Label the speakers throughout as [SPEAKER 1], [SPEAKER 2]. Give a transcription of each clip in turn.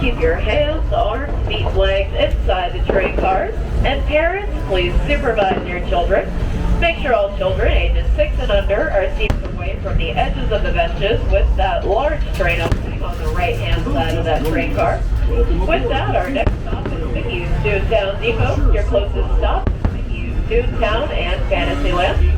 [SPEAKER 1] Keep your hands, arms, feet, legs inside the train cars. And parents, please supervise your children. Make sure all children ages 6 and under are seated away from the edges of the benches with that large train opening on the right-hand side of that train car. With that, our next stop is Mickey's Toontown Depot. Your closest stop is Mickey's Toontown and Fantasyland.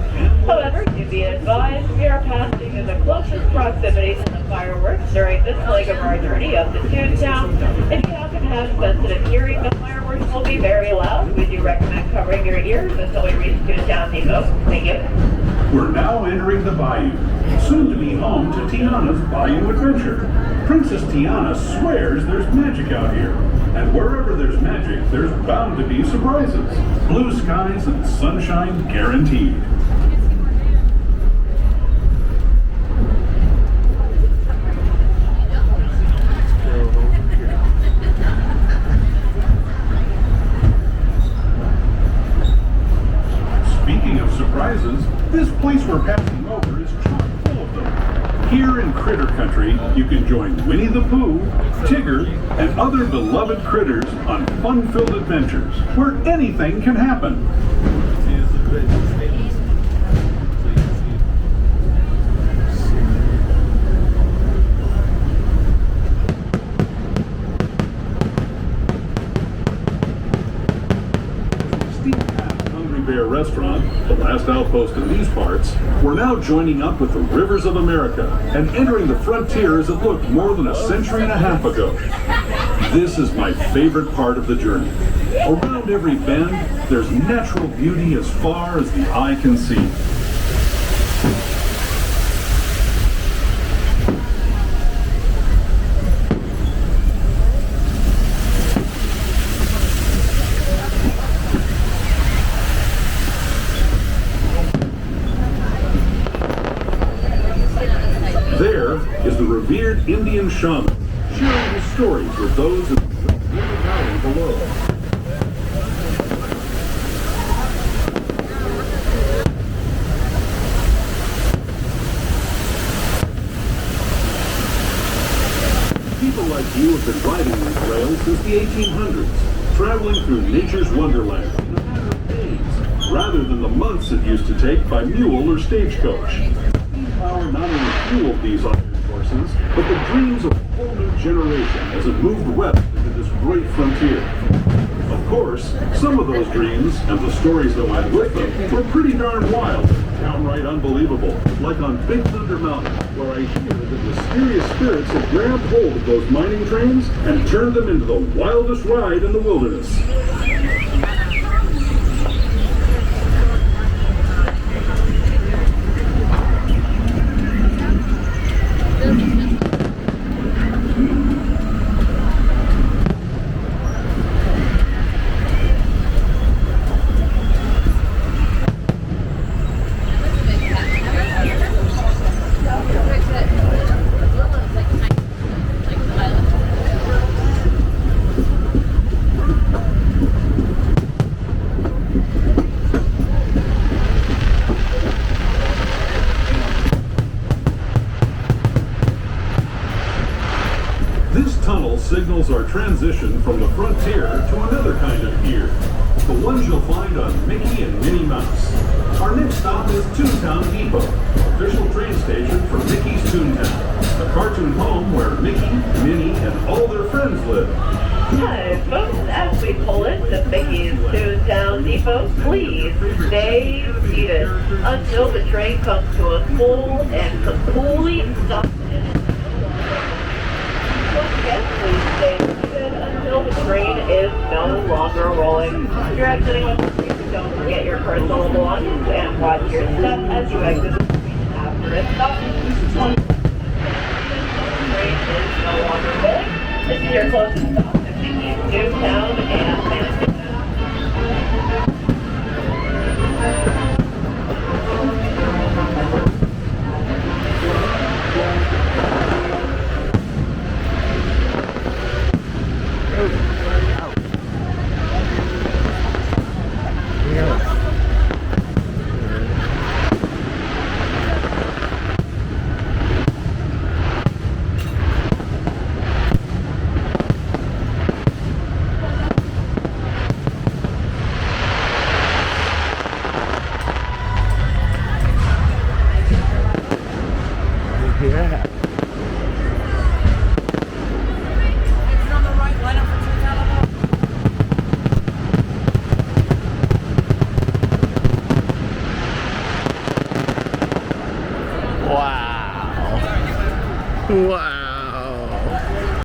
[SPEAKER 1] However, do be advised we are passing in the closest proximity to the fireworks during this leg of our journey up to Toontown. If you happen to have sensitive hearing, the fireworks will be very loud. We do recommend covering your ears until we reach Toontown Depot. Thank you.
[SPEAKER 2] We're now entering the bayou, soon to be home to Tiana's Bayou Adventure. Princess Tiana swears there's magic out here, and wherever there's magic, there's bound to be surprises. Blue skies and sunshine guaranteed. Speaking of surprises, this place we're passing over is chock full of them. Here in Critter Country, you can join Winnie the Pooh, Tigger, and other beloved critters on fun-filled adventures where anything can happen. Restaurant, the last outpost in these parts, we're now joining up with the Rivers of America and entering the frontier as it looked more than a century and a half ago. This is my favorite part of the journey. Around every bend, there's natural beauty as far as the eye can see. Revered Indian shaman, sharing his stories with those in the valley below. People like you have been riding these rails since the 1800s, traveling through nature's wonderland in a matter of days, rather than the months it used to take by mule or stagecoach. Steam power not only fueled these horses, but the dreams of a whole new generation as it moved west into this great frontier. Of course, some of those dreams, and the stories that went with them, were pretty darn wild, downright unbelievable, like on Big Thunder Mountain, where I hear that mysterious spirits have grabbed hold of those mining trains and turned them into the wildest ride in the wilderness. Signals our transition from the frontier to another kind of pier, the ones you'll find on Mickey and Minnie Mouse. Our next stop is Toontown Depot, official train station for Mickey's Toontown, the cartoon home where Mickey, Minnie, and all their friends live.
[SPEAKER 1] Hi, folks. As we pull into Mickey's Toontown Depot, please stay seated until the train comes to a full and complete stop. Once again, please stay seated until the train is no longer rolling. If you're exiting with the train, don't forget your personal belongings and watch your step as you exit the train after it stops. Once the train is no longer rolling, this is your closest stop to Mickey's Toontown and Fantasyland.
[SPEAKER 3] Wow.